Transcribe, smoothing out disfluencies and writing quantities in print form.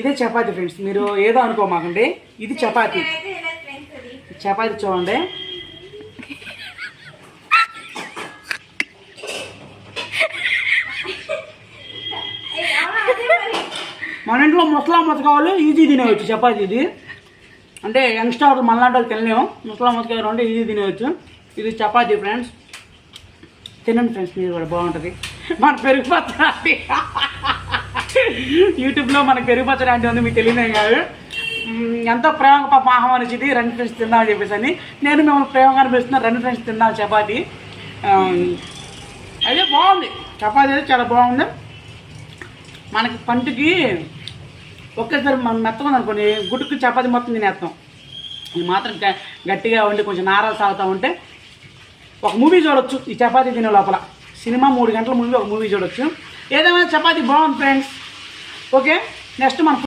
ఇదే చపాతీ ఫ్రెండ్స్, మీరు ఏదో అనుకోమాకండి, ఇది చపాతీ. చపాతీ చూడండి. మన ఇంట్లో ముసలా కావాలి, ఈజీ తినేవచ్చు చపాతీ. ఇది అంటే యంగ్స్టర్ మళ్ళాంటి వాళ్ళు తినలేము, ముసలా కావాలి అంటే ఈజీ తినేవచ్చు. ఇది చపాతీ ఫ్రెండ్స్, తినండి ఫ్రెండ్స్ మీరు కూడా, బాగుంటుంది. మన పెరుగు పచ్చడి యూట్యూబ్లో మనకు పెరుగు పచ్చడి అంటే ఉంది, మీకు తెలియదే కాదు. ఎంతో ప్రేమగా పాప ఆహ్వానించింది, రెండు ఫ్రెండ్స్ తిందామని చెప్పేసి అని. నేను మిమ్మల్ని ప్రేమగా అనిపిస్తున్నాను, రెండు ఫ్రెండ్స్ తిందాం చపాతీ. అయితే బాగుంది చపాతీ, అయితే చాలా బాగుంది. మనకి పంటికి ఒకేసారి మనం మెత్తగా అనుకోండి, గుడ్డుకి చపాతీ మొత్తం తినేస్తాం. ఇది మాత్రం గట్టిగా ఉండి కొంచెం నారాలు సాగుతూ ఉంటే ఒక మూవీ చూడొచ్చు ఈ చపాతీ తినే లోపల. సినిమా 3 గంటల మూవీ, ఒక మూవీ చూడొచ్చు. ఏదేమైనా చపాతీ బాగుంది ఫ్రెండ్స్. ఓకే, నెక్స్ట్ మనం